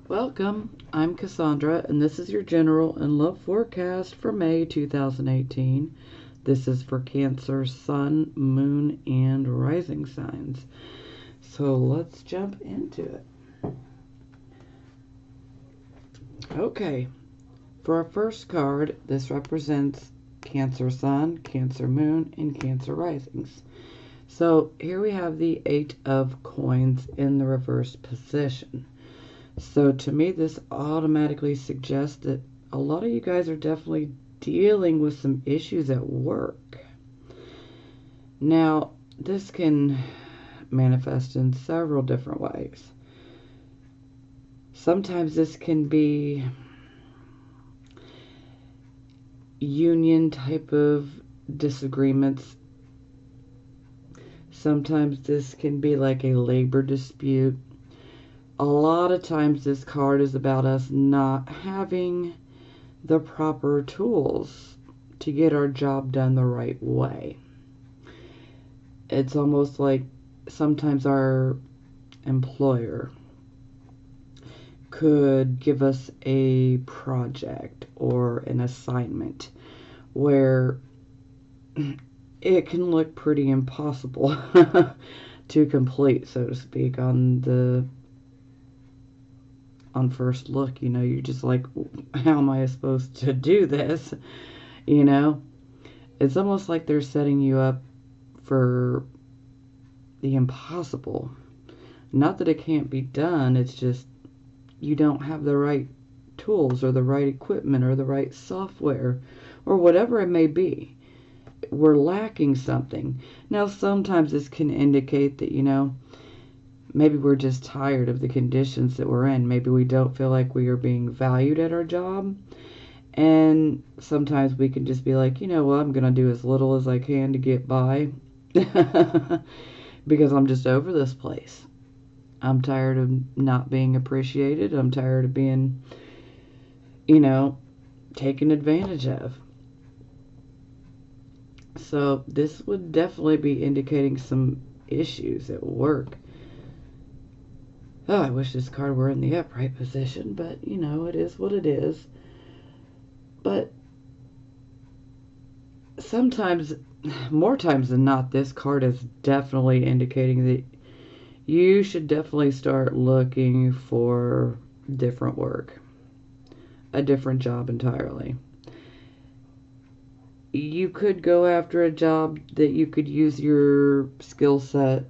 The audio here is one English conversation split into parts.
Welcome, I'm Cassandra, and this is your general and love forecast for May 2018. This is for Cancer, Sun, Moon, and Rising signs. So let's jump into it. Okay, for our first card, this represents Cancer Sun, Cancer Moon, and Cancer Risings. So here we have the Eight of Coins in the reverse position. So to me, this automatically suggests that a lot of you guys are definitely dealing with some issues at work. Now, this can manifest in several different ways. Sometimes this can be union type of disagreements. Sometimes this can be like a labor dispute. A lot of times this card is about us not having the proper tools to get our job done the right way. It's almost like sometimes our employer could give us a project or an assignment where it can look pretty impossible to complete, so to speak, on first look. You're just like, how am I supposed to do this? It's almost like they're setting you up for the impossible. Not that it can't be done, it's just you don't have the right tools or the right equipment or the right software or whatever it may be. We're lacking something. Now, sometimes this can indicate that, maybe we're just tired of the conditions that we're in. Maybe we don't feel like we are being valued at our job. And sometimes we can just be like, well, I'm going to do as little as I can to get by because I'm just over this place. I'm tired of not being appreciated. I'm tired of being, taken advantage of. So this would definitely be indicating some issues at work. Oh, I wish this card were in the upright position, but, it is what it is. But sometimes, more times than not, this card is definitely indicating that you should definitely start looking for different work, a different job entirely. You could go after a job that you could use your skill set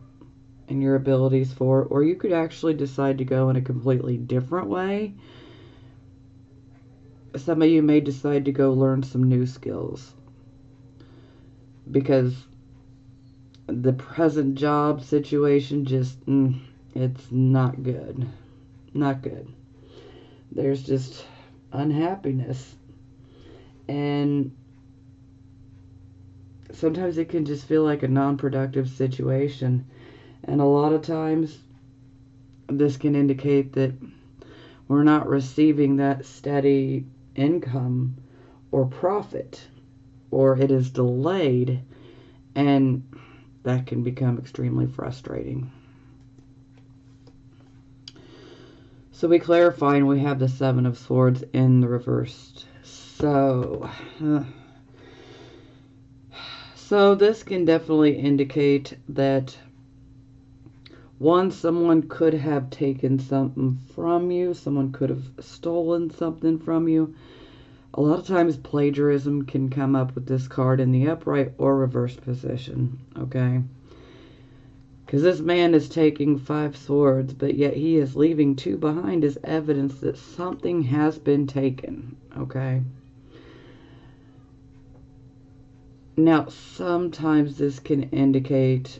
and your abilities for, or you could actually decide to go in a completely different way. Some of you may decide to go learn some new skills because the present job situation just, it's not good. Not good. There's just unhappiness. And sometimes it can just feel like a non-productive situation. And a lot of times this can indicate that we're not receiving that steady income or profit, or it is delayed, and that can become extremely frustrating. So we clarify, and we have the Seven of Swords in the reversed. So this can definitely indicate that, one, someone could have taken something from you. Someone could have stolen something from you. A lot of times plagiarism can come up with this card in the upright or reverse position, okay? Because this man is taking 5 swords, but yet he is leaving 2 behind as evidence that something has been taken, okay? Now, sometimes this can indicate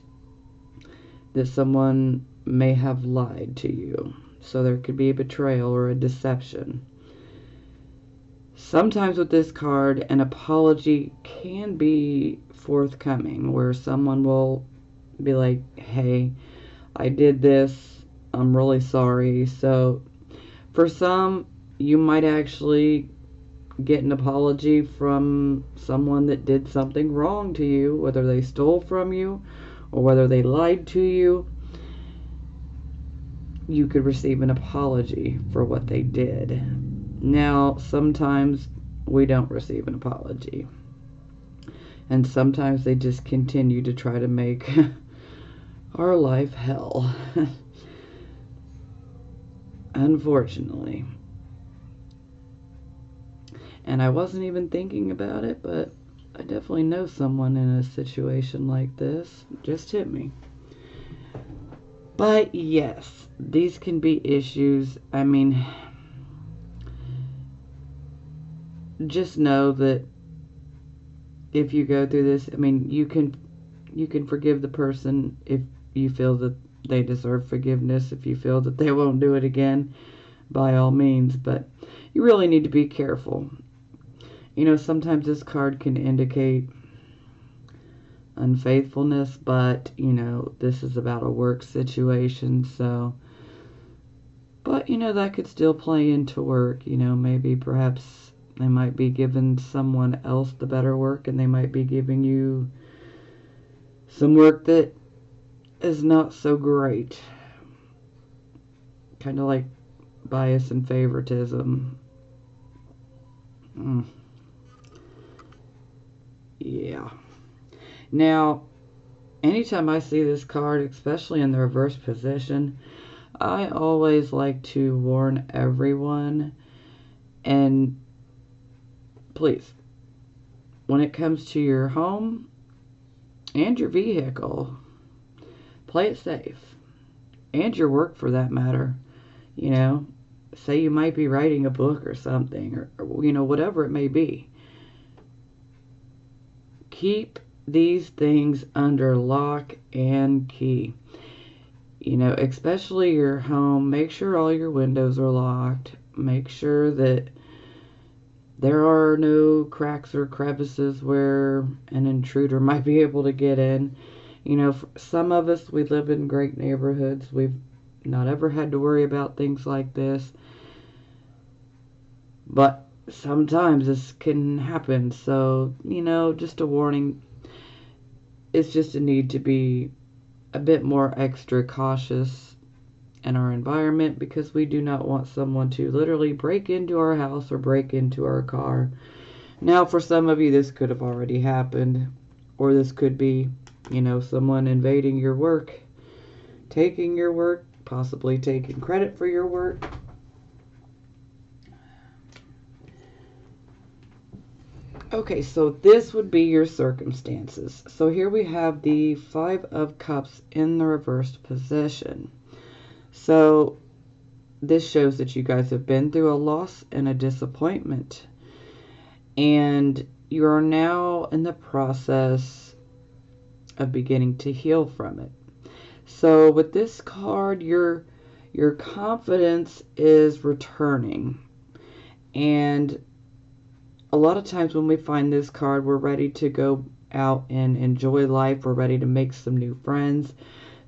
that someone may have lied to you. So there could be a betrayal or a deception. Sometimes with this card, an apology can be forthcoming, where someone will be like, hey, I did this, I'm really sorry. So for some, you might actually get an apology from someone that did something wrong to you, whether they stole from you or whether they lied to you. you could receive an apology for what they did. Now, sometimes we don't receive an apology. And sometimes they just continue to try to make our life hell. Unfortunately. And I wasn't even thinking about it, but I definitely know someone in a situation like this. It just hit me. But yes, these can be issues. I mean, just know that if you go through this, I mean, you can forgive the person if you feel that they deserve forgiveness, if you feel that they won't do it again, by all means, but you really need to be careful. You know, sometimes this card can indicate unfaithfulness, but, you know, this is about a work situation, so, but, you know, that could still play into work. You know, maybe perhaps they might be giving someone else the better work, and they might be giving you some work that is not so great. Kind of like bias and favoritism. Yeah. Now, anytime I see this card, especially in the reverse position, I always like to warn everyone, and please, when it comes to your home and your vehicle, play it safe. And your work, for that matter. You know, say you might be writing a book or something, or you know, whatever it may be. Keep these things under lock and key. You know, especially your home. Make sure all your windows are locked. Make sure that there are no cracks or crevices where an intruder might be able to get in. You know, for some of us, we live in great neighborhoods. We've not ever had to worry about things like this. But sometimes this can happen. So, you know, just a warning. It's just a need to be a bit more extra cautious in our environment, because we do not want someone to literally break into our house or break into our car. Now, for some of you, this could have already happened, or this could be, you know, someone invading your work, taking your work, possibly taking credit for your work. Okay, so this would be your circumstances. So here we have the Five of Cups in the reversed position. So this shows that you guys have been through a loss and a disappointment, and you are now in the process of beginning to heal from it. So with this card, your confidence is returning, and a lot of times when we find this card, we're ready to go out and enjoy life. We're ready to make some new friends.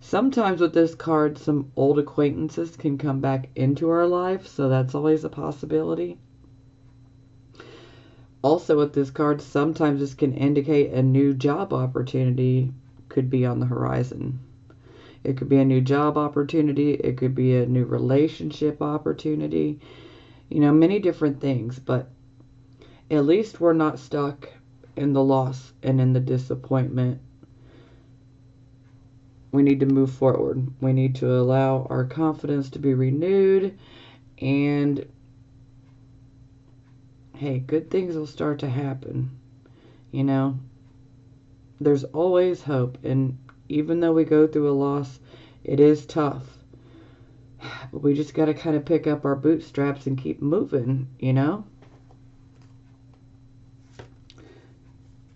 Sometimes with this card, some old acquaintances can come back into our life, so that's always a possibility. Also with this card, sometimes this can indicate a new job opportunity could be on the horizon. It could be a new job opportunity. It could be a new relationship opportunity. You know, many different things, but at least we're not stuck in the loss and in the disappointment. We need to move forward. We need to allow our confidence to be renewed, and hey, good things will start to happen. You know, there's always hope, and even though we go through a loss, it is tough. But we just got to kind of pick up our bootstraps and keep moving, you know?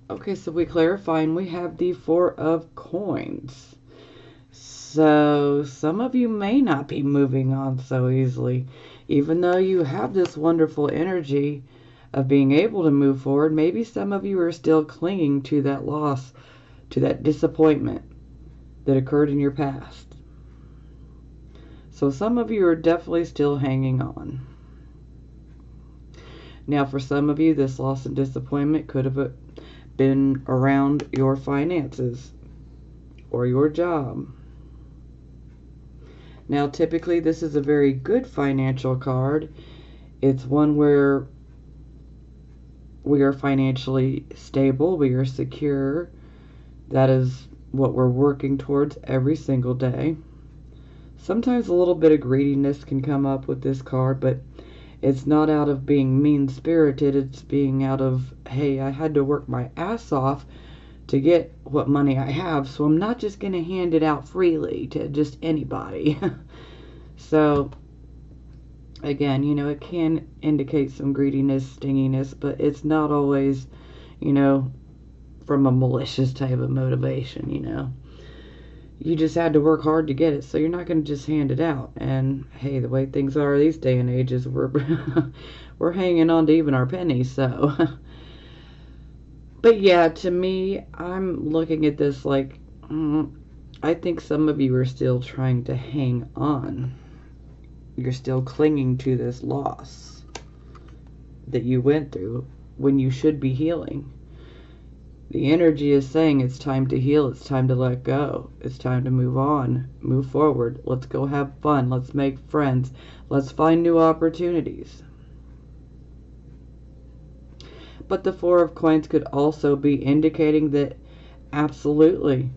Okay, so we clarify, and we have the Four of Coins. So some of you may not be moving on so easily. Even though you have this wonderful energy of being able to move forward, maybe some of you are still clinging to that loss, to that disappointment that occurred in your past. So some of you are definitely still hanging on. Now, for some of you, this loss and disappointment could have been around your finances or your job. Now, typically, this is a very good financial card. It's one where we are financially stable, we are secure. That is what we're working towards every single day. Sometimes a little bit of greediness can come up with this card, but it's not out of being mean-spirited. It's being out of, hey, I had to work my ass off to get what money I have, so I'm not just going to hand it out freely to just anybody. So, again, you know, it can indicate some greediness, stinginess, but it's not always, you know, from a malicious type of motivation, you know. You just had to work hard to get it, so you're not going to just hand it out. And hey, the way things are these day and ages, we're we're hanging on to even our pennies. So, but yeah, to me, I'm looking at this like I think some of you are still trying to hang on. You're still clinging to this loss that you went through when you should be healing. The energy is saying it's time to heal, it's time to let go, it's time to move on, move forward, let's go have fun, let's make friends, let's find new opportunities. But the Four of Coins could also be indicating that absolutely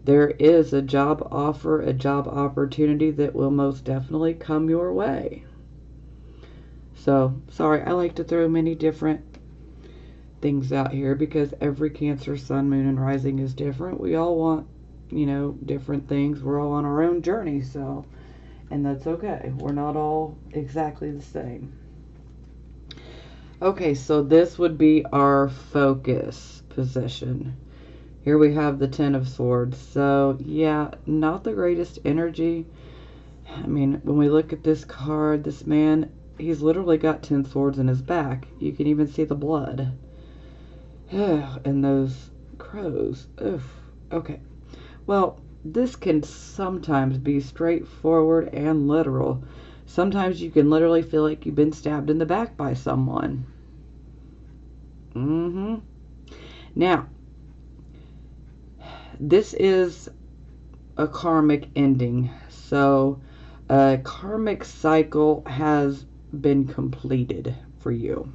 there is a job offer, a job opportunity that will most definitely come your way. So, sorry, I like to throw many different things out here because every Cancer, Sun, Moon, and Rising is different. We all want, you know, different things. We're all on our own journey, so, and that's okay. We're not all exactly the same. Okay, so this would be our focus position. Here we have the Ten of Swords. So, yeah, not the greatest energy. I mean, when we look at this card, this man, he's literally got 10 swords in his back. You can even see the blood. And those crows. Oof. Okay. Well, this can sometimes be straightforward and literal. Sometimes you can literally feel like you've been stabbed in the back by someone. Now, this is a karmic ending. So, a karmic cycle has been completed for you.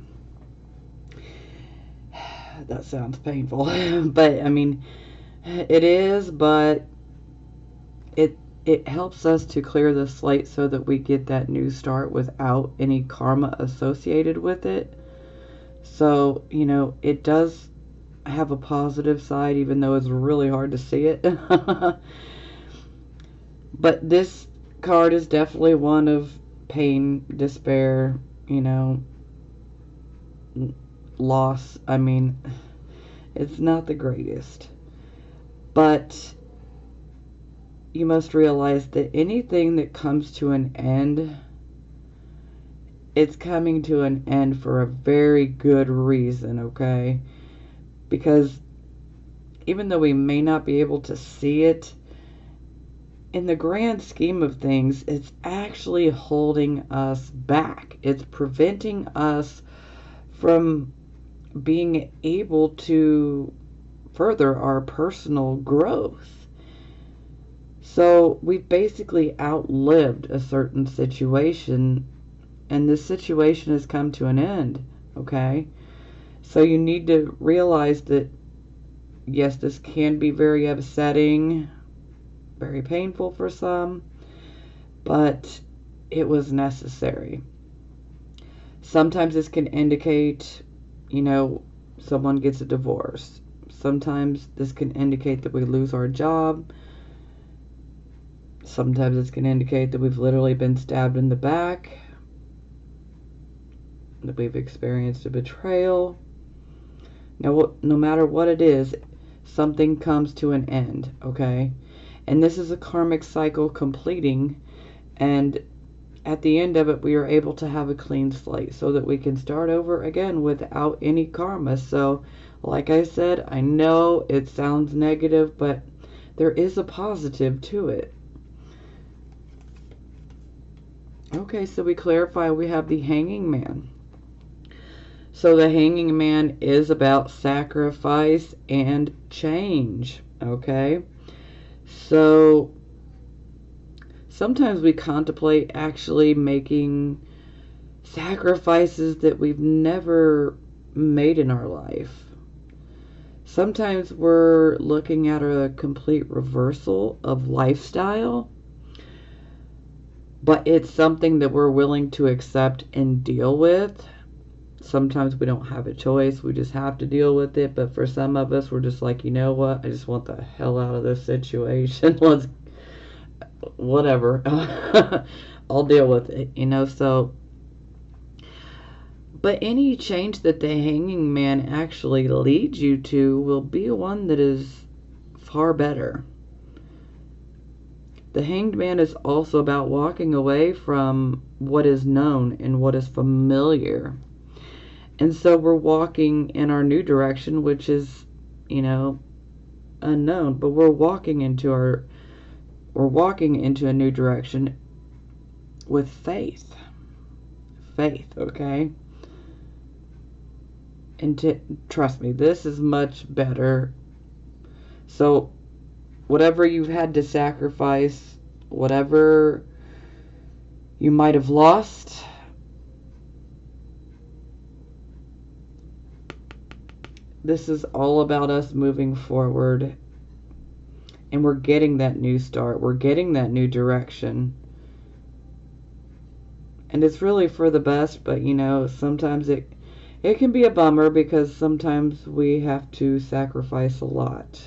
That sounds painful, but I mean, it is, but it helps us to clear the slate so that we get that new start without any karma associated with it. So, you know, it does have a positive side, even though it's really hard to see it. But this card is definitely one of pain, despair, you know, loss. I mean, it's not the greatest. But you must realize that anything that comes to an end, it's coming to an end for a very good reason, okay? Because even though we may not be able to see it, in the grand scheme of things, it's actually holding us back. It's preventing us from being able to further our personal growth. So we've basically outlived a certain situation, and this situation has come to an end, okay? So you need to realize that, yes, this can be very upsetting, very painful for some, but it was necessary. Sometimes this can indicate, you know, someone gets a divorce. Sometimes this can indicate that we lose our job. Sometimes it's going to indicate that we've literally been stabbed in the back, that we've experienced a betrayal. Now, no matter what it is, something comes to an end, okay? And this is a karmic cycle completing, and at the end of it, we are able to have a clean slate so that we can start over again without any karma. So, like I said, I know it sounds negative, but there is a positive to it. Okay, so we clarify we have the Hanging Man. So the Hanging Man is about sacrifice and change, okay? So sometimes we contemplate actually making sacrifices that we've never made in our life. Sometimes we're looking at a complete reversal of lifestyle, but it's something that we're willing to accept and deal with. Sometimes we don't have a choice. We just have to deal with it. But for some of us, we're just like, you know what? I just want the hell out of this situation. Let's, whatever. I'll deal with it, so. But any change that the hanging man actually leads you to will be one that is far better. The hanged man is also about walking away from what is known and what is familiar. And so we're walking in our new direction, which is, unknown. But we're walking into a new direction with faith. Faith, okay? And trust me, this is much better. So whatever you've had to sacrifice, whatever you might have lost, this is all about us moving forward. And we're getting that new start. We're getting that new direction. And it's really for the best, but sometimes it can be a bummer because sometimes we have to sacrifice a lot.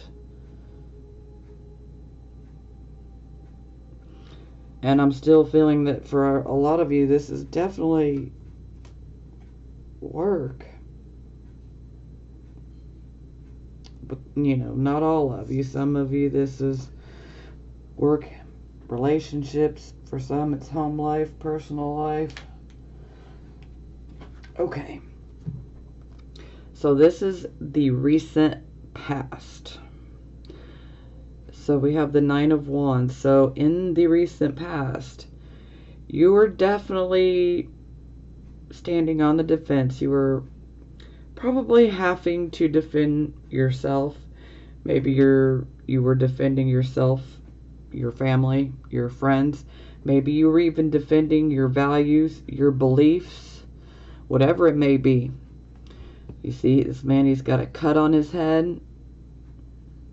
And I'm still feeling that for a lot of you, this is definitely work. But, not all of you. Some of you, this is work, relationships. For some, it's home life, personal life. Okay. So this is the recent past. So we have the Nine of Wands. So in the recent past, you were definitely standing on the defense. You were probably having to defend yourself. Maybe you were defending yourself, your family, your friends. Maybe you were even defending your values, your beliefs, whatever it may be. You see, this man, he's got a cut on his head.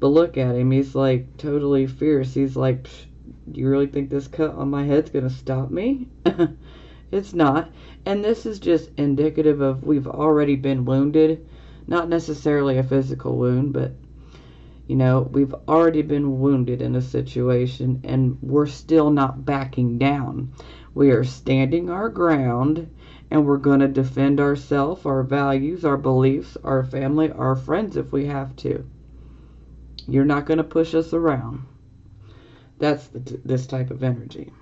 But look at him. He's like totally fierce. He's like, do you really think this cut on my head's going to stop me? It's not. And this is just indicative of we've already been wounded. Not necessarily a physical wound, but, we've already been wounded in a situation, and we're still not backing down. We are standing our ground, and we're going to defend ourselves, our values, our beliefs, our family, our friends if we have to. You're not going to push us around. That's this type of energy.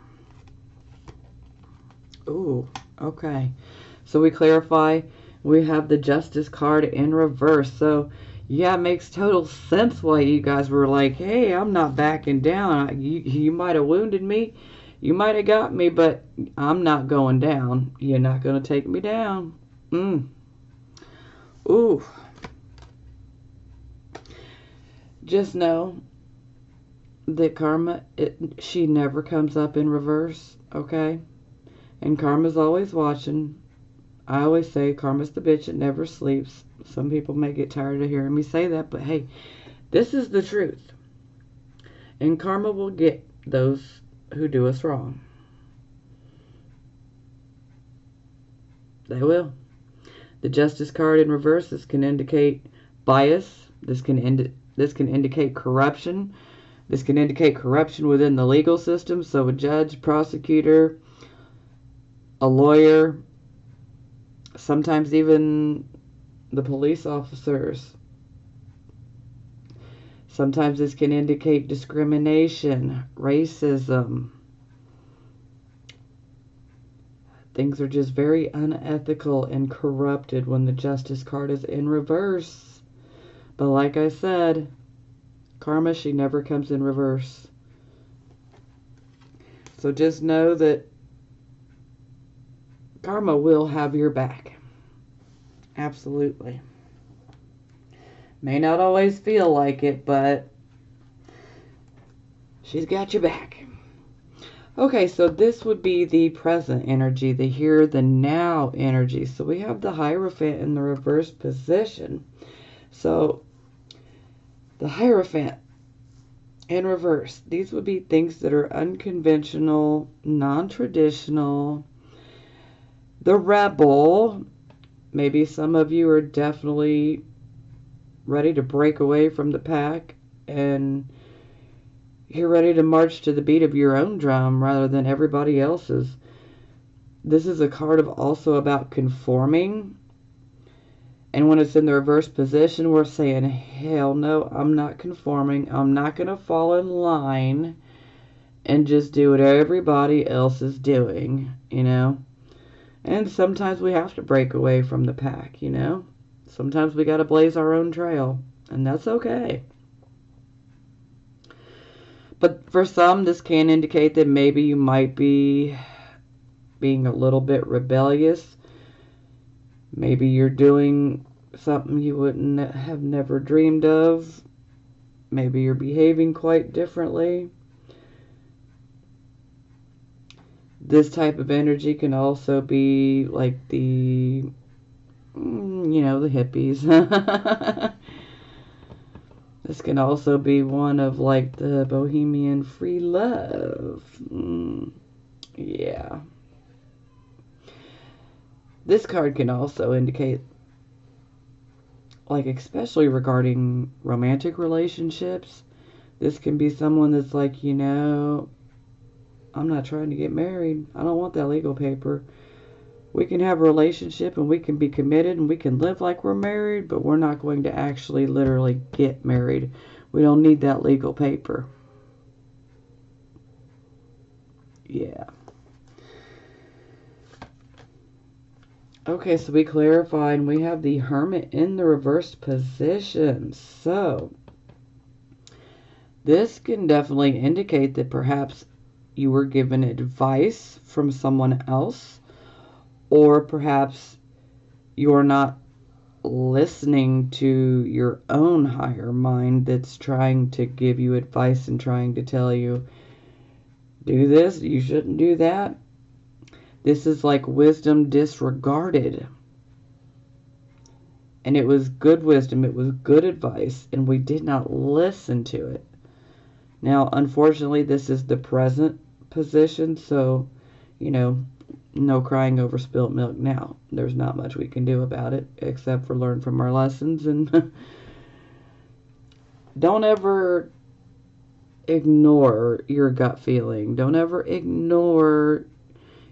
Ooh, okay. So we clarify, we have the Justice card in reverse. So, yeah, it makes total sense why you guys were like, hey, I'm not backing down. You might have wounded me. You might have got me, but I'm not going down. You're not going to take me down. Ooh. Just know that karma, she never comes up in reverse, okay? And karma's always watching. I always say karma's the bitch that never sleeps. Some people may get tired of hearing me say that, but hey, this is the truth. And karma will get those who do us wrong. They will. The Justice card in reverse, this can indicate bias. This can indicate corruption. This can indicate corruption within the legal system. So a judge, prosecutor, a lawyer, sometimes even the police officers. Sometimes this can indicate discrimination, racism. Things are just very unethical and corrupted when the Justice card is in reverse. But like I said, karma, she never comes in reverse. So just know that karma will have your back. Absolutely. May not always feel like it, but she's got your back. Okay, so this would be the present energy, the here, the now energy. So we have the Hierophant in the reverse position. So the Hierophant in reverse, these would be things that are unconventional, non-traditional. The Rebel, maybe some of you are definitely ready to break away from the pack and you're ready to march to the beat of your own drum rather than everybody else's. This is a card of also about conforming. And when it's in the reverse position, we're saying, hell no, I'm not conforming. I'm not going to fall in line and just do what everybody else is doing, you know? And sometimes we have to break away from the pack, you know? Sometimes we got to blaze our own trail, and that's okay. But for some, this can indicate that maybe you might be being a little bit rebellious. Maybe you're doing something you wouldn't have never dreamed of. Maybe you're behaving quite differently. This type of energy can also be like the, the hippies. This can also be one of like the bohemian free love. Yeah. This card can also indicate, like, especially regarding romantic relationships, this can be someone that's like, I'm not trying to get married. I don't want that legal paper. We can have a relationship and we can be committed and we can live like we're married, but we're not going to actually literally get married. We don't need that legal paper. Yeah. Okay, so we clarified and we have the Hermit in the reversed position. So this can definitely indicate that perhaps you were given advice from someone else, or perhaps you're not listening to your own higher mind that's trying to give you advice and trying to tell you, do this, you shouldn't do that. This is like wisdom disregarded. And it was good wisdom, it was good advice, and we did not listen to it. Now, unfortunately, this is the present position, so, no crying over spilt milk now. There's not much we can do about it, except for learn from our lessons. And don't ever ignore your gut feeling. Don't ever ignore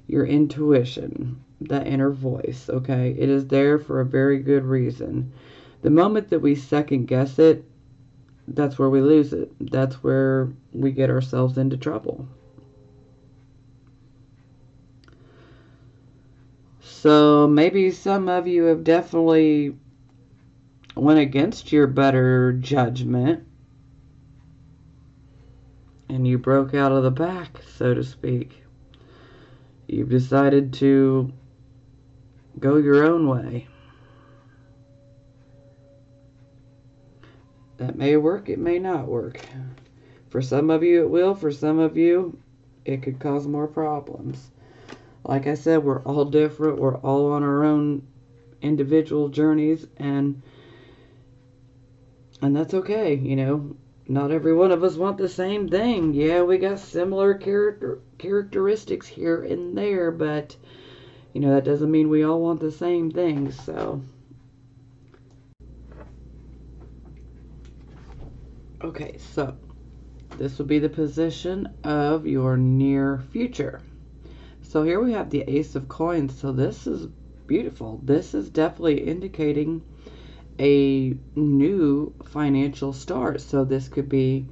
your intuition, that inner voice, okay? It is there for a very good reason. The moment that we second guess it, that's where we lose it. That's where we get ourselves into trouble. So maybe some of you have definitely went against your better judgment and you broke out of the pack, so to speak. You've decided to go your own way. That may work, it may not work. For some of you it will, for some of you it could cause more problems. Like I said, we're all different, we're all on our own individual journeys, and that's okay, Not every one of us want the same thing. Yeah, we got similar characteristics here and there, but that doesn't mean we all want the same things. So okay, so this will be the position of your near future. So here we have the Ace of Coins. So this is beautiful. This is definitely indicating a new financial start. So this could be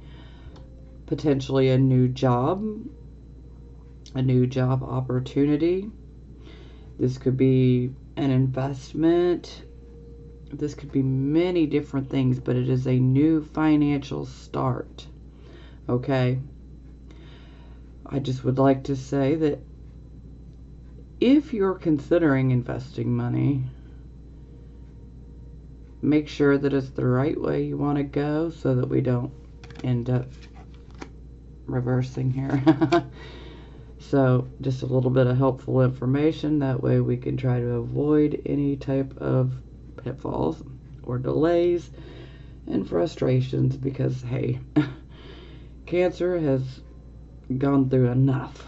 potentially a new job opportunity. This could be an investment. This could be many different things, but it is a new financial start. Okay? I just would like to say that if you're considering investing money, make sure that it's the right way you want to go so that we don't end up reversing here. So just a little bit of helpful information. That way we can try to avoid any type of pitfalls or delays and frustrations, because hey, Cancer has gone through enough.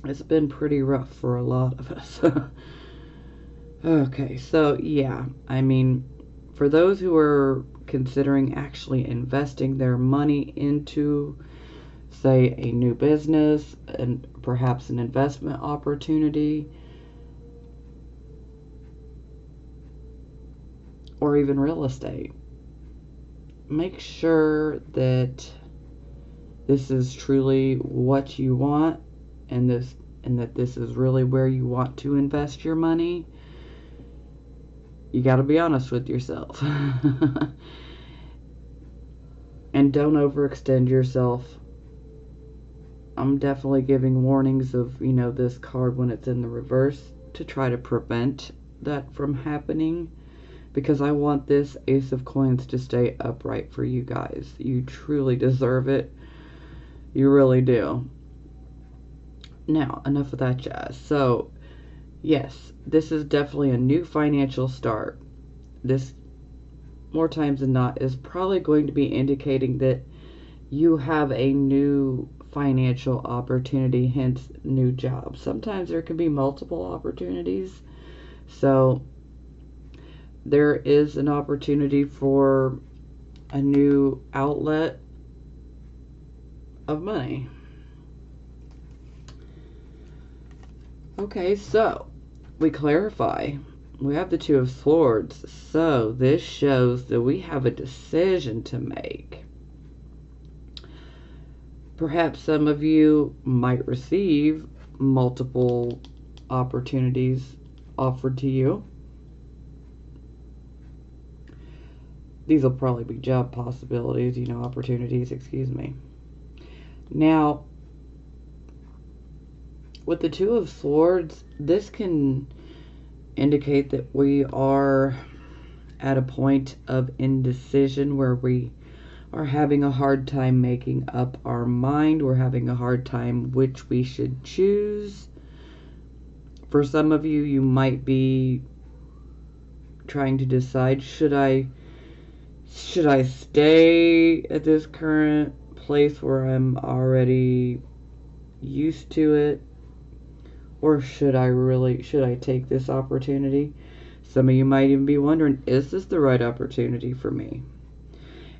It's been pretty rough for a lot of us. Okay, so yeah, I mean, for those who are considering actually investing their money into, say, a new business and perhaps an investment opportunity, or even real estate, make sure that this is truly what you want, and that this is really where you want to invest your money. You got to be honest with yourself. And don't overextend yourself. I'm definitely giving warnings of, this card when it's in the reverse to try to prevent that from happening, because I want this Ace of Coins to stay upright for you guys. You truly deserve it. You really do. Now, enough of that jazz. So, yes, this is definitely a new financial start. This, more times than not, is probably going to be indicating that you have a new financial opportunity, hence new job. Sometimes there can be multiple opportunities. So, there is an opportunity for a new outlet of money. Okay, so we clarify. We have the Two of Swords. So this shows that we have a decision to make. Perhaps some of you might receive multiple opportunities offered to you. These will probably be job possibilities, opportunities, excuse me. Now, with the Two of Swords, this can indicate that we are at a point of indecision where we are having a hard time making up our mind. We're having a hard time which we should choose. For some of you, you might be trying to decide, should I stay at this current place where I'm already used to it, or should I take this opportunity? Some of you might even be wondering, is this the right opportunity for me?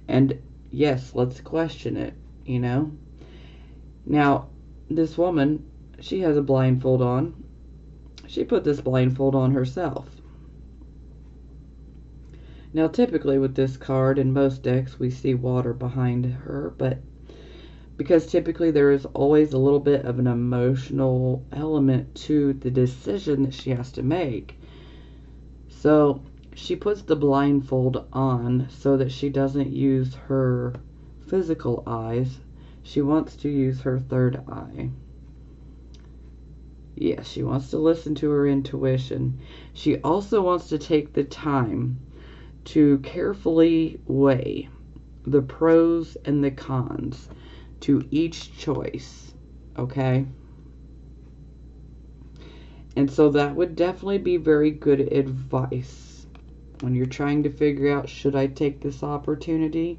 And yes, let's question it, Now, this woman, she has a blindfold on. She put this blindfold on herself. Now, typically with this card in most decks, we see water behind her, but because typically there is always a little bit of an emotional element to the decision that she has to make. So she puts the blindfold on so that she doesn't use her physical eyes. She wants to use her third eye. Yes, she wants to listen to her intuition. She also wants to take the time to carefully weigh the pros and the cons to each choice, okay? And so that would definitely be very good advice when you're trying to figure out, should I take this opportunity?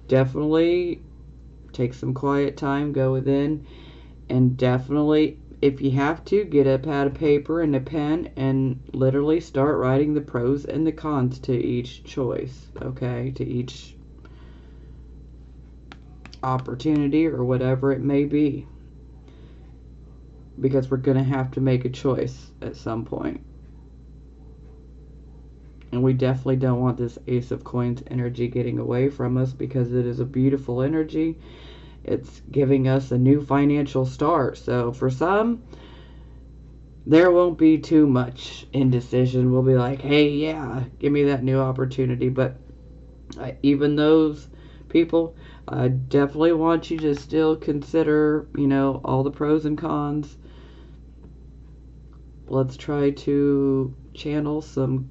Definitely take some quiet time, go within, and definitely, if you have to, get a pad of paper and a pen and literally start writing the pros and the cons to each choice, okay? To each opportunity or whatever it may be, because we're going to have to make a choice at some point. And we definitely don't want this Ace of Coins energy getting away from us, because it is a beautiful energy. It's giving us a new financial start. So for some, there won't be too much indecision. We'll be like, hey, yeah, give me that new opportunity. But even those people, I definitely want you to still consider, all the pros and cons. Let's try to channel some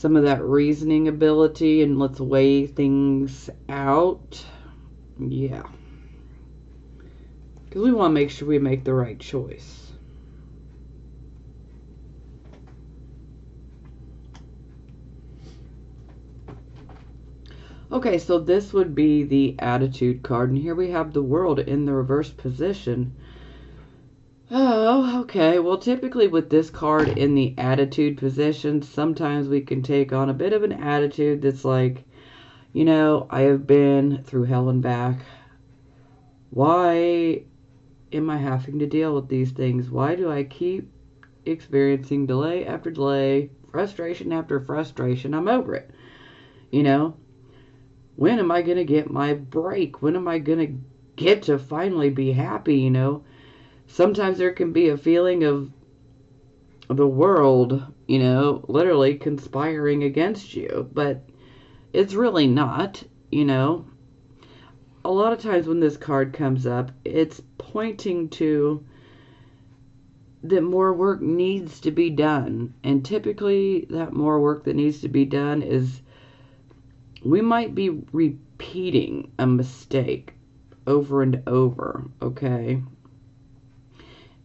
of that reasoning ability, and let's weigh things out. Yeah. Because we want to make sure we make the right choice. Okay, so this would be the attitude card. And here we have the World in the reverse position. Oh, okay. Well, typically with this card in the attitude position, sometimes we can take on a bit of an attitude that's like, you know, I have been through hell and back. Why am I having to deal with these things? Why do I keep experiencing delay after delay, frustration after frustration? I'm over it. You know, when am I going to get my break? When am I going to get to finally be happy, you know? Sometimes there can be a feeling of the world, you know, literally conspiring against you, but it's really not, you know. A lot of times when this card comes up, it's pointing to that more work needs to be done. And typically that more work that needs to be done is we might be repeating a mistake over and over, okay?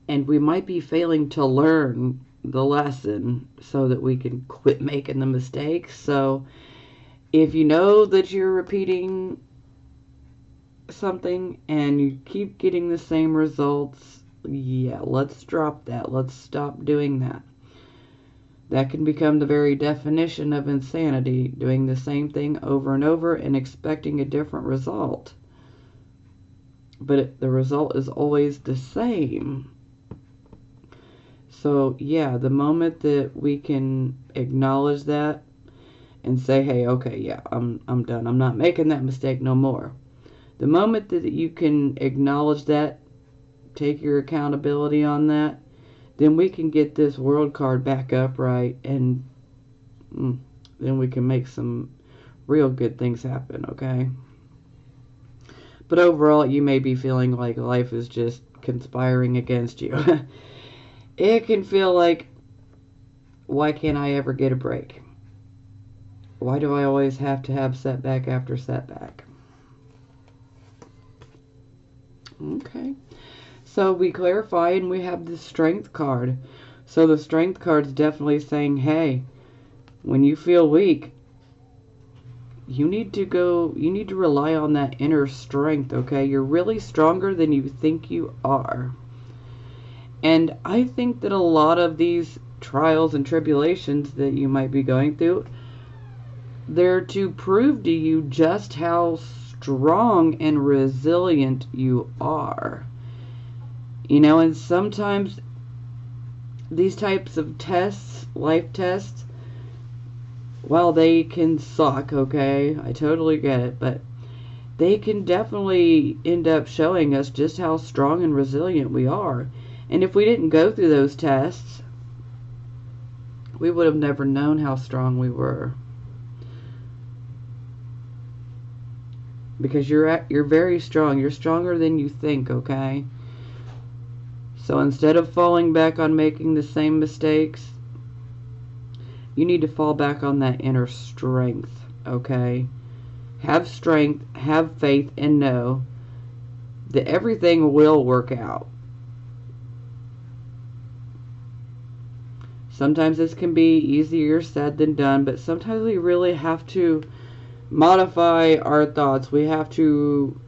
And we might be failing to learn the lesson so that we can quit making the mistakes. So if you know that you're repeating something and you keep getting the same results, yeah, let's drop that. Let's stop doing that. That can become the very definition of insanity, doing the same thing over and over and expecting a different result. But the result is always the same. So, yeah, the moment that we can acknowledge that and say, hey, okay, yeah, I'm done. I'm not making that mistake no more. The moment that you can acknowledge that, take your accountability on that, then we can get this World card back upright, and then we can make some real good things happen, okay? But overall, you may be feeling like life is just conspiring against you. It can feel like, why can't I ever get a break? Why do I always have to have setback after setback? Okay. So we clarify and we have the Strength card. So the Strength card is definitely saying, hey, when you feel weak, you need to rely on that inner strength, okay? You're really stronger than you think you are. And I think that a lot of these trials and tribulations that you might be going through, they're to prove to you just how strong and resilient you are. You know, and sometimes these types of tests, life tests, while they can suck, okay, I totally get it, but they can definitely end up showing us just how strong and resilient we are. And if we didn't go through those tests, we would have never known how strong we were. Because you're very strong. You're stronger than you think, okay? So instead of falling back on making the same mistakes, you need to fall back on that inner strength, okay? Have strength, have faith, and know that everything will work out. Sometimes this can be easier said than done, but sometimes we really have to modify our thoughts. We have to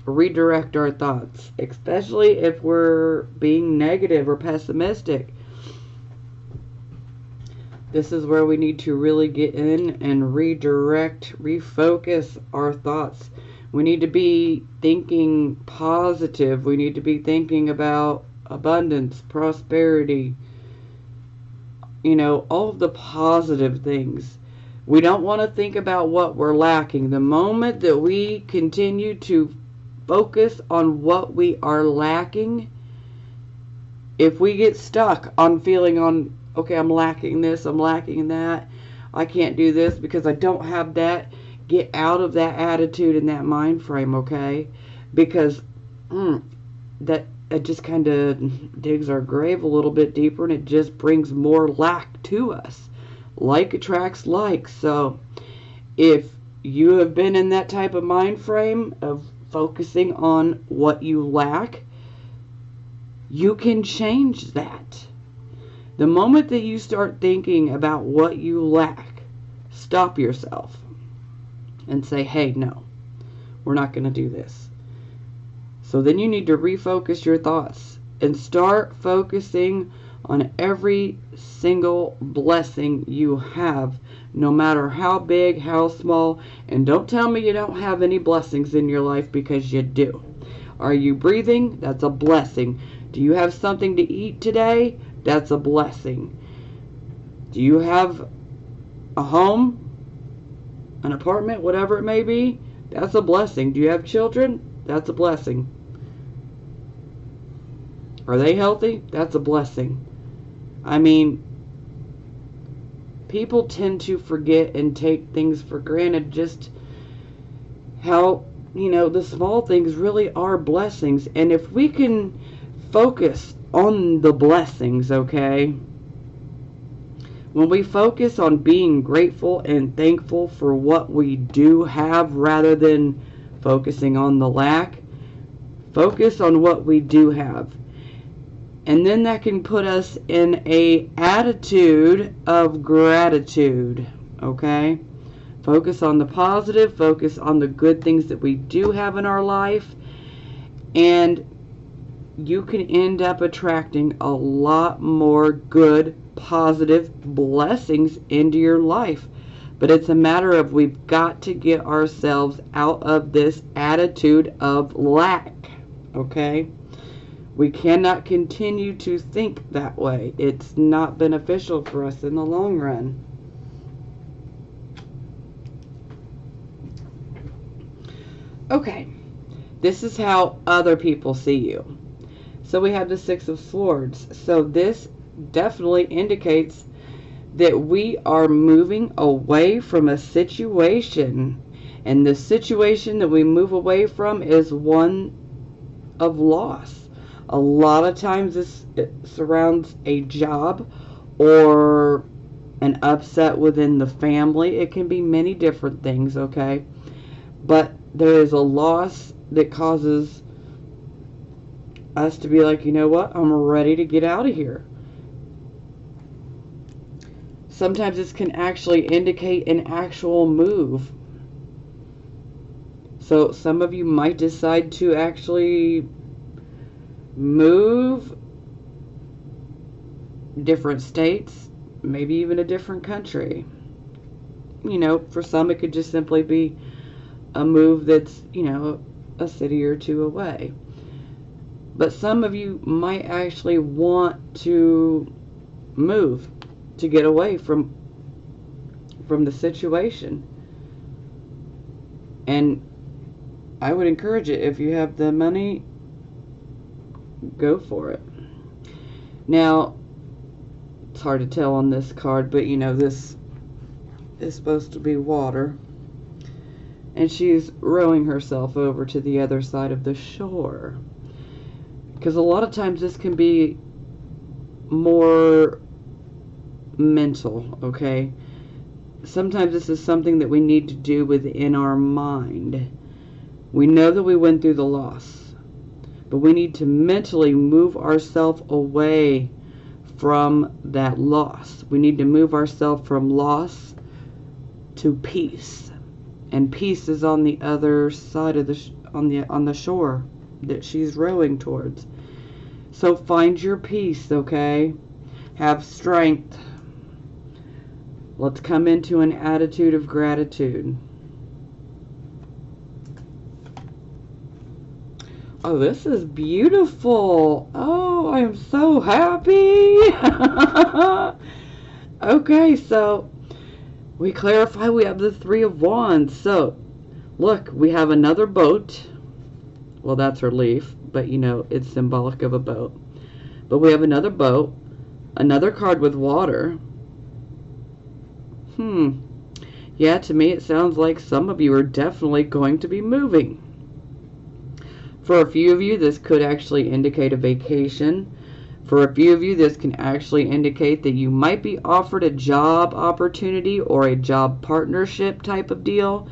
redirect our thoughts, especially if we're being negative or pessimistic. This is where we need to really get in and redirect, refocus our thoughts. We need to be thinking positive. We need to be thinking about abundance, prosperity, you know, all of the positive things. We don't want to think about what we're lacking. The moment that we continue to focus on what we are lacking, if we get stuck on feeling on, okay, I'm lacking this, I'm lacking that, I can't do this because I don't have that, get out of that attitude and that mind frame, okay? Because that it just kind of digs our grave a little bit deeper, and it just brings more lack to us. Like attracts like. So if you have been in that type of mind frame of focusing on what you lack, You can change that. The moment that you start thinking about what you lack, stop yourself and say, hey, no, we're not going to do this. So then you need to refocus your thoughts and start focusing on every single blessing you have, no matter how big, how small. And don't tell me you don't have any blessings in your life, because you do. Are you breathing? That's a blessing. Do you have something to eat today? That's a blessing. Do you have a home, an apartment, whatever it may be? That's a blessing. Do you have children? That's a blessing. Are they healthy? That's a blessing. I mean, people tend to forget and take things for granted, just how, the small things really are blessings. And if we can focus on the blessings, okay? When we focus on being grateful and thankful for what we do have rather than focusing on the lack, focus on what we do have. And then that can put us in a attitude of gratitude, okay? Focus on the positive, focus on the good things that we do have in our life, and you can end up attracting a lot more good, positive blessings into your life. But it's a matter of, we've got to get ourselves out of this attitude of lack, okay? We cannot continue to think that way. It's not beneficial for us in the long run. Okay, this is how other people see you. So we have the Six of Swords. So this definitely indicates that we are moving away from a situation. And the situation that we move away from is one of loss. A lot of times it surrounds a job or an upset within the family. It can be many different things, okay? But there is a loss that causes us to be like, you know what? I'm ready to get out of here. Sometimes this can actually indicate an actual move. So some of you might decide to actually move different states, maybe even a different country. For some it could just simply be a move that's, a city or two away. But some of you might actually want to move to get away from the situation. And I would encourage it. If you have the money, go for it. Now, it's hard to tell on this card, but this is supposed to be water. And she's rowing herself over to the other side of the shore. Because a lot of times this can be more mental, okay? Sometimes this is something that we need to do within our mind. We know that we went through the loss, but we need to mentally move ourselves away from that loss. We need to move ourselves from loss to peace. And peace is on the other side of on the shore that she's rowing towards. So find your peace, okay? Have strength. Let's come into an attitude of gratitude. Oh, this is beautiful. Oh, I am so happy. Okay, so we clarify we have the Three of Wands. So, look, we have another boat. Well, that's her leaf, but it's symbolic of a boat. But we have another boat, another card with water. Yeah, to me it sounds like some of you are definitely going to be moving. For a few of you, this could actually indicate a vacation. For a few of you, this can actually indicate that you might be offered a job opportunity or a job partnership type of deal.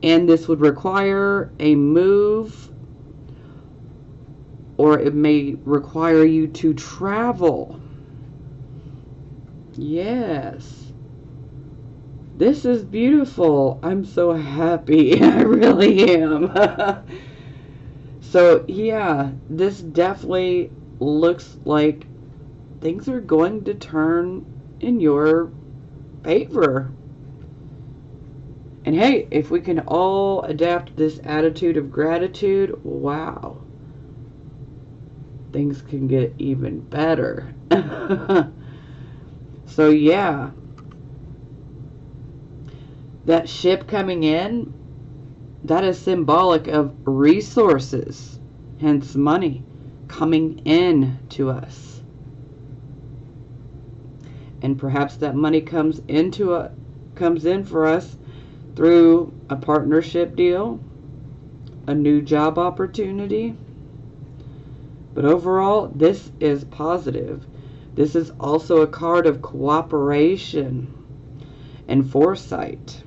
And this would require a move or it may require you to travel. Yes. This is beautiful. I'm so happy. I really am. So, yeah, this definitely looks like things are going to turn in your favor. And hey, if we can all adapt this attitude of gratitude, wow, things can get even better. So yeah, that ship coming in, that is symbolic of resources, hence money coming in to us. And perhaps that money comes in for us through a partnership deal, a new job opportunity. But overall, this is positive. This is also a card of cooperation and foresight.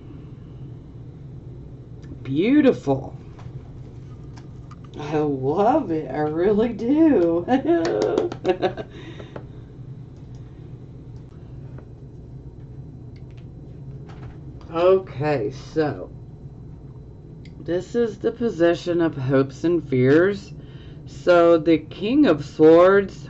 Beautiful. I love it. I really do. Okay, so this is the position of hopes and fears. So the King of Swords,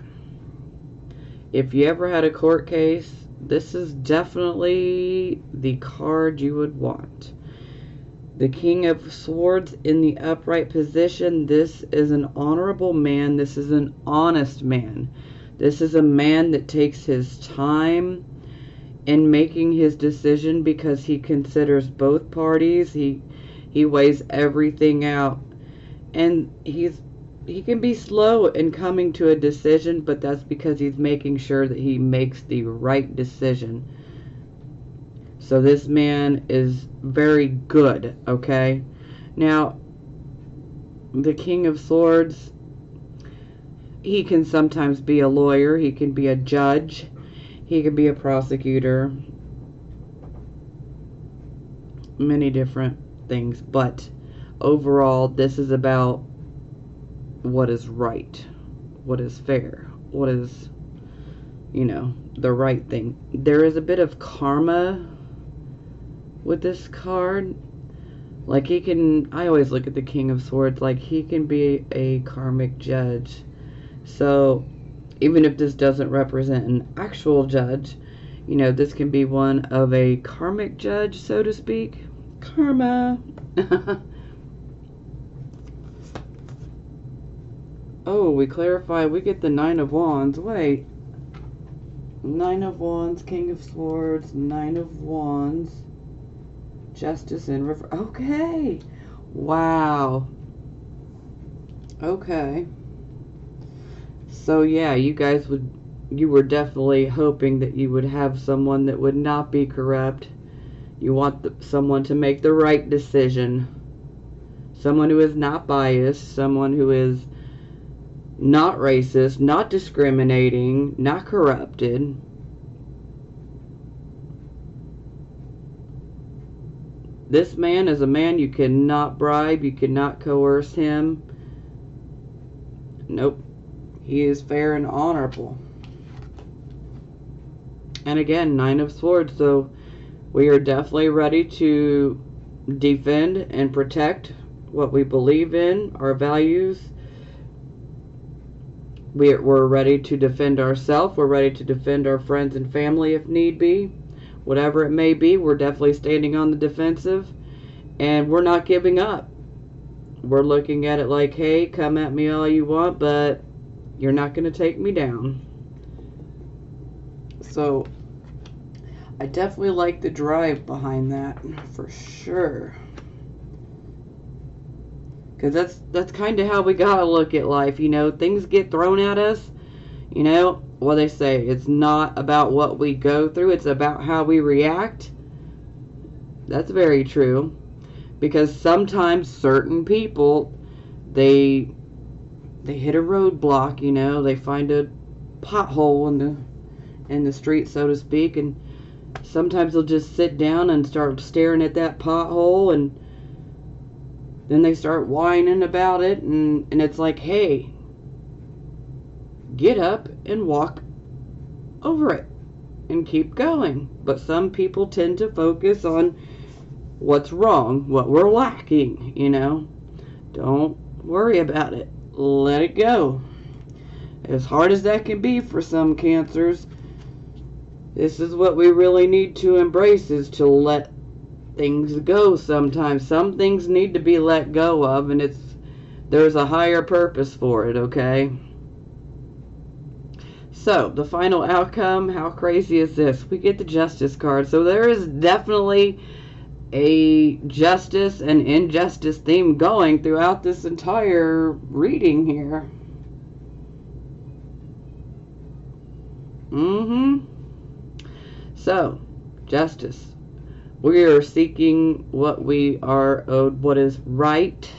if you ever had a court case, this is definitely the card you would want. The King of Swords in the upright position, this is an honorable man. This is an honest man. This is a man that takes his time in making his decision because he considers both parties. He weighs everything out. And he can be slow in coming to a decision, but that's because he's making sure that he makes the right decision. So this man is very good, okay? Now, the King of Swords, he can sometimes be a lawyer, he can be a judge, he can be a prosecutor, many different things, but overall, this is about what is right, what is fair, what is, the right thing. There is a bit of karma with this card. Like I always look at the King of Swords like he can be a karmic judge. So even if this doesn't represent an actual judge, this can be one of a karmic judge, so to speak. Karma. Oh, we clarify. We get the Nine of Wands. Wait. Nine of Wands, King of Swords, Nine of Wands, Justice and River. Okay. Wow. Okay. So yeah, you were definitely hoping that you would have someone that would not be corrupt. You want someone to make the right decision. Someone who is not biased. Someone who is not racist, not discriminating, not corrupted. This man is a man you cannot bribe, you cannot coerce him. Nope. He is fair and honorable. And again, Nine of Swords, so we are definitely ready to defend and protect what we believe in, our values. We're ready to defend ourselves. We're ready to defend our friends and family if need be. Whatever it may be, we're definitely standing on the defensive. And we're not giving up. We're looking at it like, hey, come at me all you want, but you're not going to take me down. So, I definitely like the drive behind that, for sure. Because that's kind of how we gotta look at life, things get thrown at us, what they say, it's not about what we go through, it's about how we react. That's very true, because sometimes certain people, they hit a roadblock, they find a pothole in the street, so to speak, and sometimes they'll just sit down and start staring at that pothole, and then they start whining about it, and it's like, hey, get up and walk over it and keep going. But some people tend to focus on what's wrong, what we're lacking, you know. Don't worry about it. Let it go. As hard as that can be for some cancers, this is what we really need to embrace, is to let things go sometimes. Some things need to be let go of, and there's a higher purpose for it, okay? So, the final outcome, how crazy is this? We get the Justice card. So there is definitely a justice and injustice theme going throughout this entire reading here. So, justice. We are seeking what we are owed, what is right.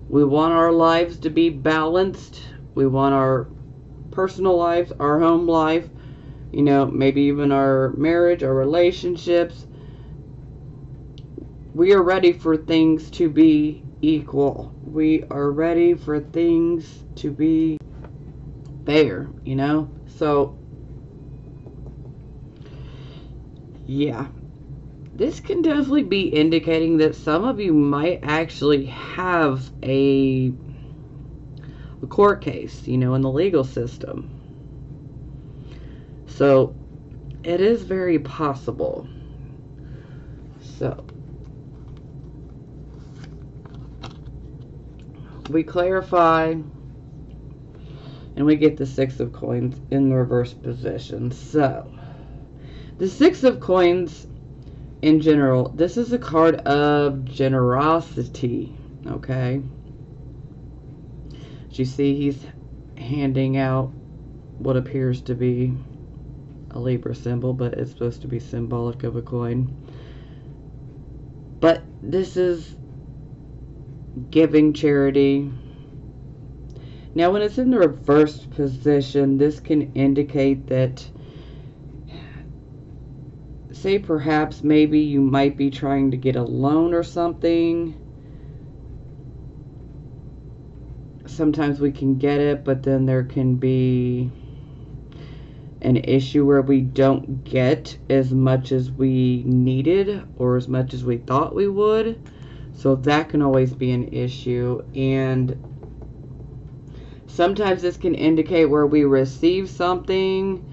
We want our lives to be balanced. We want our personal lives, our home life, you know, maybe even our marriage, our relationships. We are ready for things to be equal. We are ready for things to be fair, you know? So, yeah. This can definitely be indicating that some of you might actually have a court case, you know, in the legal system. So, it is very possible. So, we clarify, and we get the Six of Coins in the reverse position. So, the Six of Coins, in general, this is a card of generosity, okay? As you see, he's handing out what appears to be a Libra symbol, but it's supposed to be symbolic of a coin. But this is giving charity. Now, when it's in the reversed position, this can indicate that, say perhaps maybe you might be trying to get a loan or something. Sometimes we can get it, but then there can be an issue where we don't get as much as we needed or as much as we thought we would. So that can always be an issue. And sometimes this can indicate where we receive something,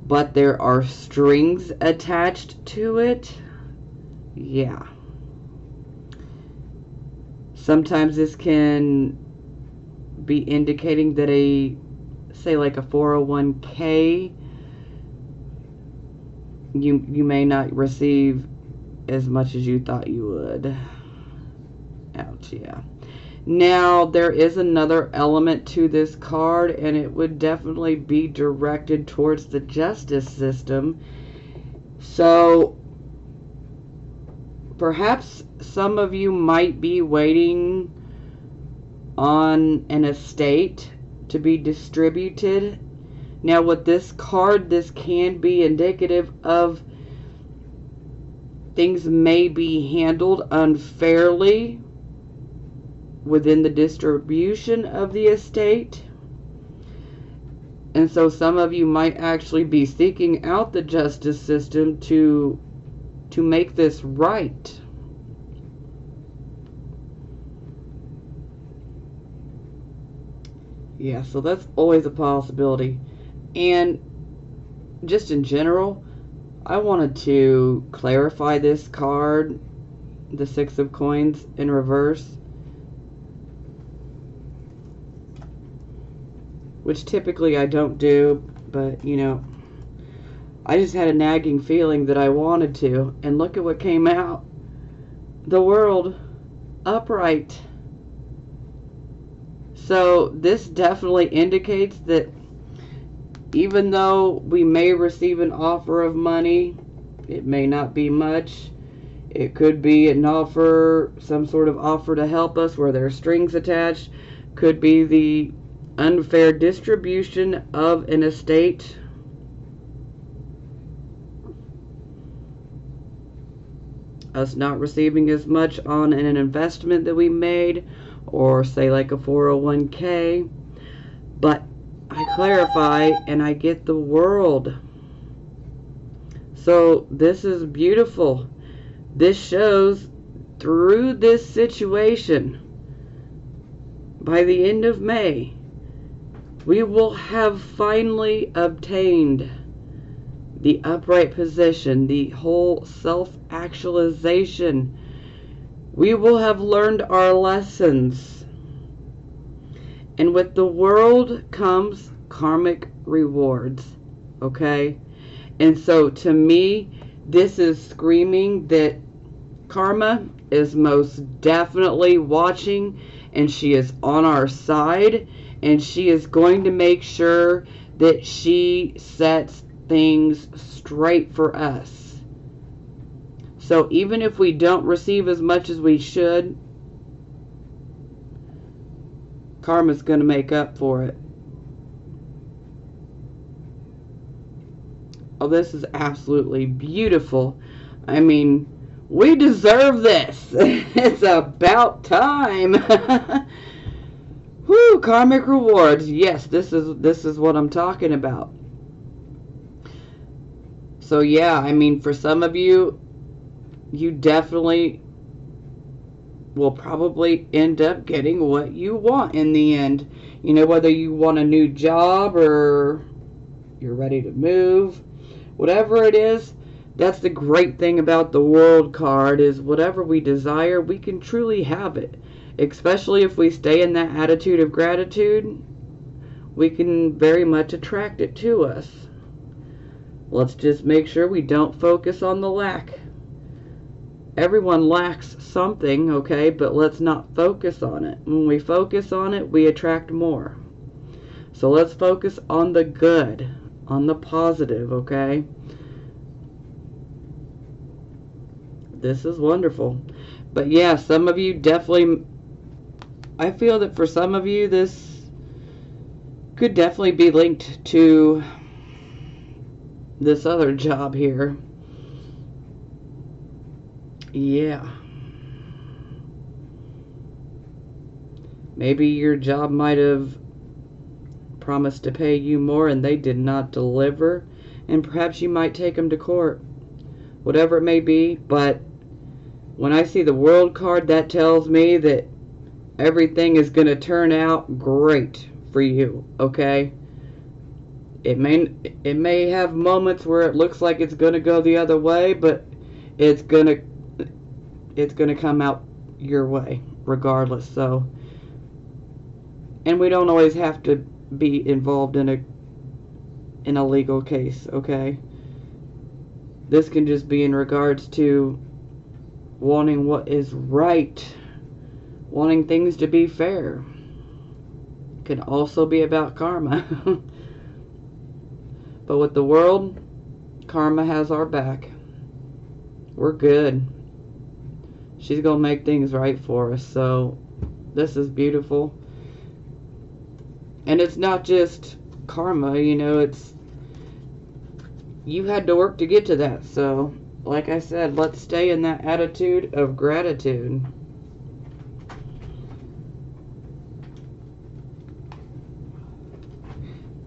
but there are strings attached to it. Yeah. Sometimes this can be indicating that say like a 401k, you may not receive as much as you thought you would. Ouch, yeah. Now, there is another element to this card, and it would definitely be directed towards the justice system. So, perhaps some of you might be waiting on an estate to be distributed. Now, with this card, this can be indicative of things may be handled unfairly within the distribution of the estate. And so some of you might actually be seeking out the justice system to make this right. Yeah, so that's always a possibility. And just in general, I wanted to clarify this card, the Six of Coins in reverse, which typically I don't do, but you know, I just had a nagging feeling that I wanted to, and look at what came out. The World upright. So this definitely indicates that even though we may receive an offer of money, it may not be much. It could be an offer, some sort of offer to help us where there are strings attached. Could be the unfair distribution of an estate. Us not receiving as much on an investment that we made, or say like a 401k. But I clarify and I get the World. So this is beautiful. This shows through this situation, by the end of May, we will have finally obtained the upright position, the whole self-actualization. We will have learned our lessons. And with the World comes karmic rewards. Okay? And so to me, this is screaming that Karma is most definitely watching, and she is on our side, and she is going to make sure that she sets things straight for us. So even if we don't receive as much as we should, Karma's going to make up for it. Oh, this is absolutely beautiful. I mean, we deserve this. It's about time. Whew, karmic rewards. Yes, this is what I'm talking about. So yeah, I mean, for some of you, you definitely will probably end up getting what you want in the end. You know, whether you want a new job or you're ready to move, whatever it is, that's the great thing about the World card, is whatever we desire, we can truly have it. Especially if we stay in that attitude of gratitude, we can very much attract it to us. Let's just make sure we don't focus on the lack. Everyone lacks something, okay, but let's not focus on it. When we focus on it, we attract more. So let's focus on the good, on the positive, okay? This is wonderful. But yeah, some of you definitely, I feel that for some of you, this could definitely be linked to this other job here. Yeah. Maybe your job might have promised to pay you more and they did not deliver, and perhaps you might take them to court. Whatever it may be, but when I see the World card, that tells me that everything is going to turn out great for you, okay? It may have moments where it looks like it's going to go the other way, but it's going to come out your way regardless. So, and we don't always have to be involved in a legal case, okay? This can just be in regards to wanting what is right, wanting things to be fair. It can also be about karma. But with the World, karma has our back. We're good. She's going to make things right for us. So this is beautiful. And it's not just karma, you know, it's, you had to work to get to that. So like I said, let's stay in that attitude of gratitude.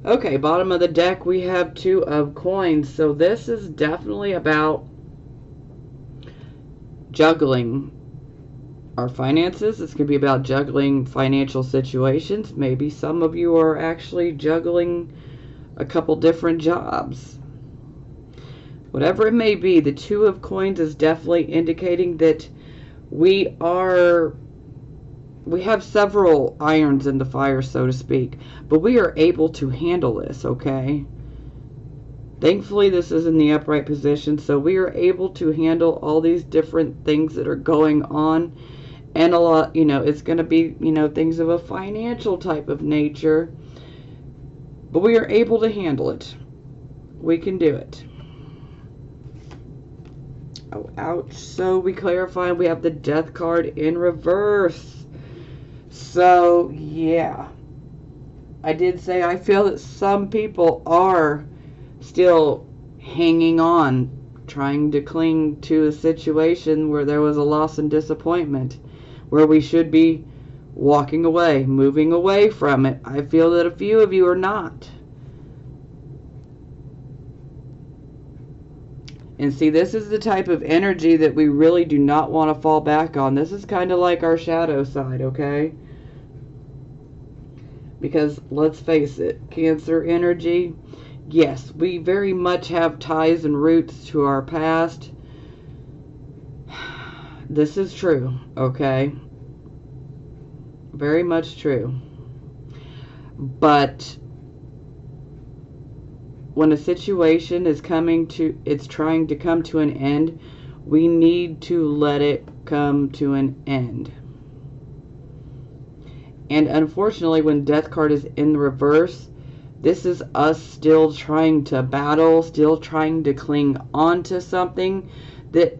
Okay, bottom of the deck, we have 2 of coins. So this is definitely about juggling our finances. This could be about juggling financial situations. Maybe some of you are actually juggling a couple different jobs. Whatever it may be, the 2 of coins is definitely indicating that we have several irons in the fire, so to speak, but we are able to handle this, okay? Thankfully, this is in the upright position, so we are able to handle all these different things that are going on, and a lot, you know, it's going to be, you know, things of a financial type of nature, but we are able to handle it. We can do it. Oh, ouch. So we clarify, we have the Death card in reverse. So, yeah. I did say I feel that some people are still hanging on, trying to cling to a situation where there was a loss and disappointment, where we should be walking away, moving away from it. I feel that a few of you are not. And see, this is the type of energy that we really do not want to fall back on. This is kind of like our shadow side, okay? Because let's face it, Cancer energy, yes, we very much have ties and roots to our past. This is true, okay? Very much true. But when a situation is trying to come to an end, we need to let it come to an end. And unfortunately, when Death card is in the reverse, this is us still trying to battle, still trying to cling on to something that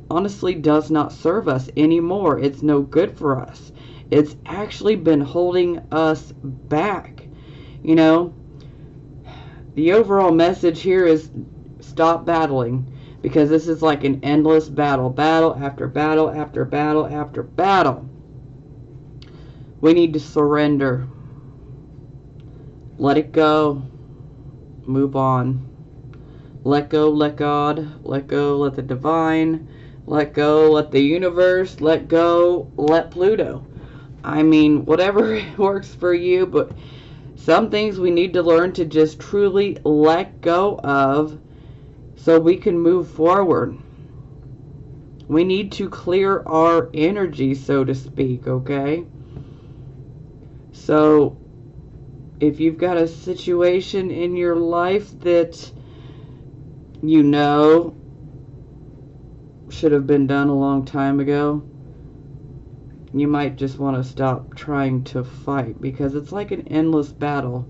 honestly does not serve us anymore. It's no good for us. It's actually been holding us back. You know, the overall message here is stop battling, because this is like an endless battle. Battle after battle after battle after battle. We need to surrender. Let it go. Move on. Let go, let God. Let go, let the divine. Let go, let the universe. Let go, let Pluto. I mean, whatever works for you, but some things we need to learn to just truly let go of so we can move forward. We need to clear our energy, so to speak, okay? So, if you've got a situation in your life that you know should have been done a long time ago, you might just want to stop trying to fight, because it's like an endless battle.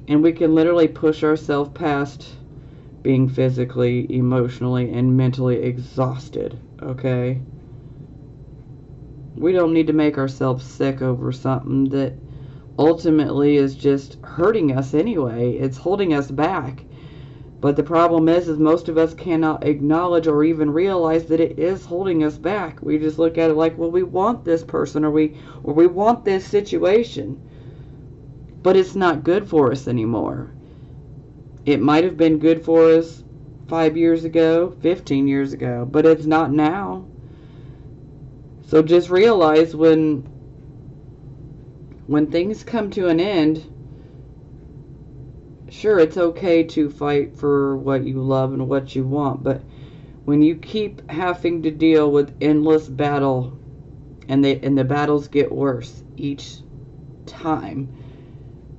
And we can literally push ourselves past being physically, emotionally, and mentally exhausted, okay? We don't need to make ourselves sick over something that ultimately is just hurting us anyway. It's holding us back. But the problem is most of us cannot acknowledge or even realize that it is holding us back. We just look at it like, well, we want this person, or we want this situation. But it's not good for us anymore. It might have been good for us 5 years ago, 15 years ago, but it's not now. So just realize when things come to an end, sure, it's okay to fight for what you love and what you want, but when you keep having to deal with endless battle, and the battles get worse each time,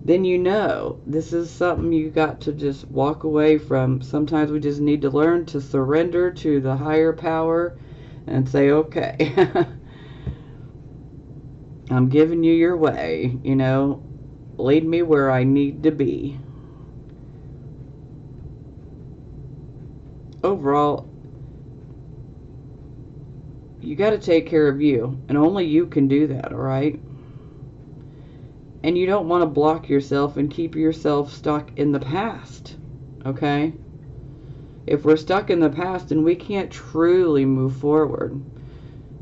then you know this is something you got to just walk away from. Sometimes we just need to learn to surrender to the higher power and say, okay, I'm giving you your way, you know, lead me where I need to be. Overall, you got to take care of you, and only you can do that, alright? And you don't want to block yourself and keep yourself stuck in the past, okay? If we're stuck in the past, then we can't truly move forward.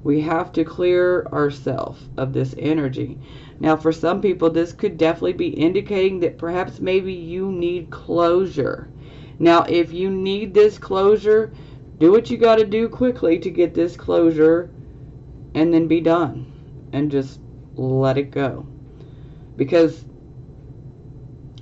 We have to clear ourselves of this energy. Now, for some people, this could definitely be indicating that perhaps maybe you need closure. Now, if you need this closure, do what you got to do quickly to get this closure, and then be done. And just let it go. Because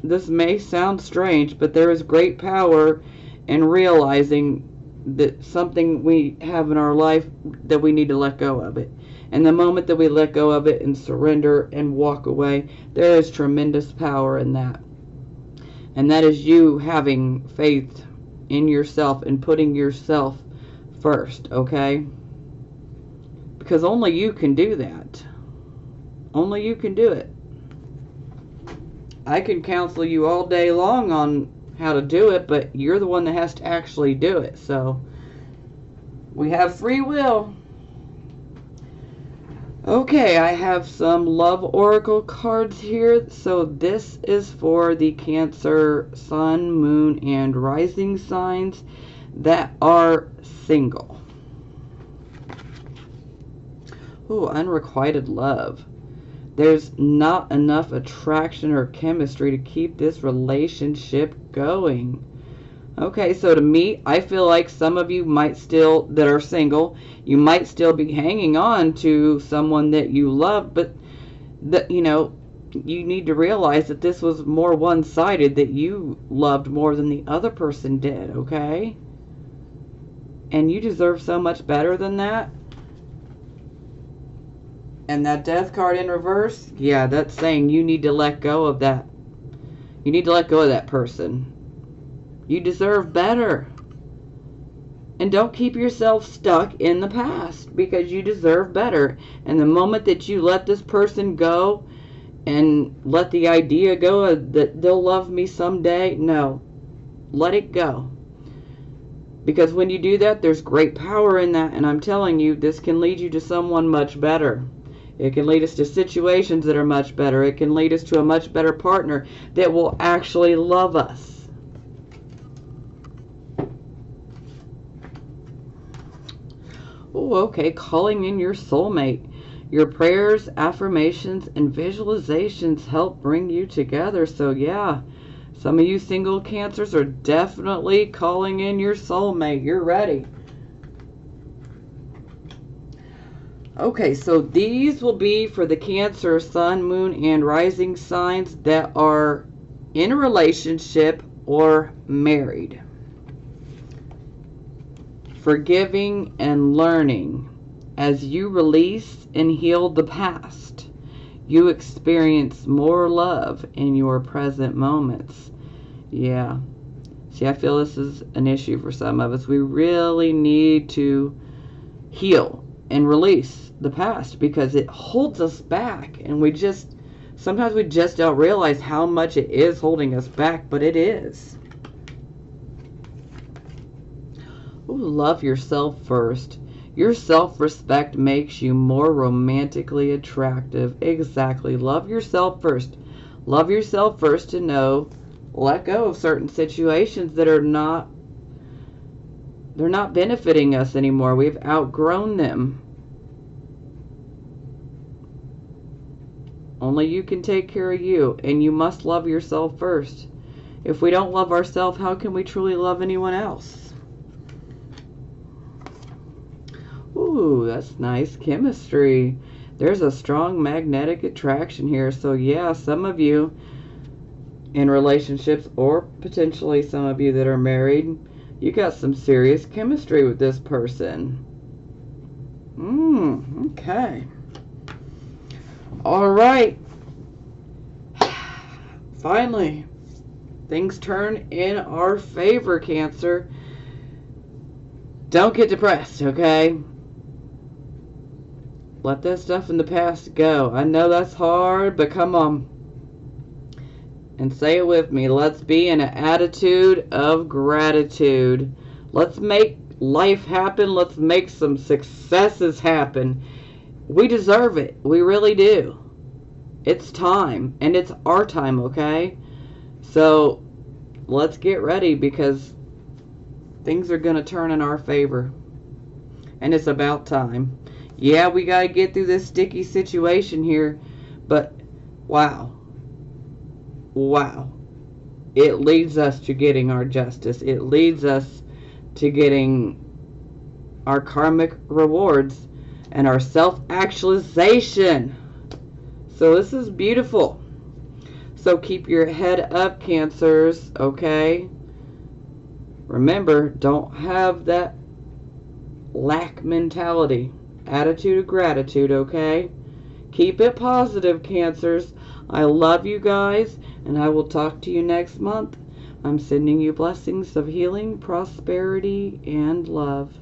this may sound strange, but there is great power in realizing that something we have in our life, that we need to let go of it. And the moment that we let go of it and surrender and walk away, there is tremendous power in that. And that is you having faith in yourself and putting yourself first, okay? Because only you can do that. Only you can do it. I can counsel you all day long on how to do it, but you're the one that has to actually do it. So we have free will. Okay, I have some love oracle cards here. So this is for the Cancer sun, moon, and rising signs that are single. Ooh, unrequited love. There's not enough attraction or chemistry to keep this relationship going. Okay, so to me, I feel like some of you might still, that are single, you might still be hanging on to someone that you love, but that, you know, you need to realize that this was more one-sided, that you loved more than the other person did, okay? And you deserve so much better than that. And that death card in reverse, yeah, that's saying you need to let go of that. You need to let go of that person. You deserve better. And don't keep yourself stuck in the past, because you deserve better. And the moment that you let this person go and let the idea go that they'll love me someday, no, let it go. Because when you do that, there's great power in that. And I'm telling you, this can lead you to someone much better. It can lead us to situations that are much better. It can lead us to a much better partner that will actually love us. Oh, okay. Calling in your soulmate. Your prayers, affirmations, and visualizations help bring you together. So yeah, some of you single Cancers are definitely calling in your soulmate. You're ready. Okay, so these will be for the Cancer, Sun, Moon, and Rising signs that are in a relationship or married. Forgiving and learning. As you release and heal the past, you experience more love in your present moments. Yeah. See, I feel this is an issue for some of us. We really need to heal and release the past, because it holds us back, and sometimes we just don't realize how much it is holding us back, but it is. Ooh, love yourself first. Your self-respect makes you more romantically attractive. Exactly. Love yourself first. Love yourself first to know, let go of certain situations that are not, they're not benefiting us anymore. We've outgrown them. Only you can take care of you, and you must love yourself first. If we don't love ourselves, how can we truly love anyone else? Ooh, that's nice chemistry. There's a strong magnetic attraction here. So yeah, some of you in relationships, or potentially some of you that are married, you got some serious chemistry with this person. Okay. All right. Finally, things turn in our favor, Cancer. Don't get depressed, okay? Let that stuff in the past go. I know that's hard, but come on. And say it with me. Let's be in an attitude of gratitude. Let's make life happen. Let's make some successes happen. We deserve it. We really do. It's time. And it's our time, okay? So, let's get ready, because things are going to turn in our favor. And it's about time. Yeah, we got to get through this sticky situation here. But, wow. Wow. It leads us to getting our justice. It leads us to getting our karmic rewards and our self-actualization. So this is beautiful. So keep your head up, Cancers, okay? Remember, don't have that lack mentality. Attitude of gratitude, okay? Keep it positive, Cancers. I love you guys, and I will talk to you next month. I'm sending you blessings of healing, prosperity, and love.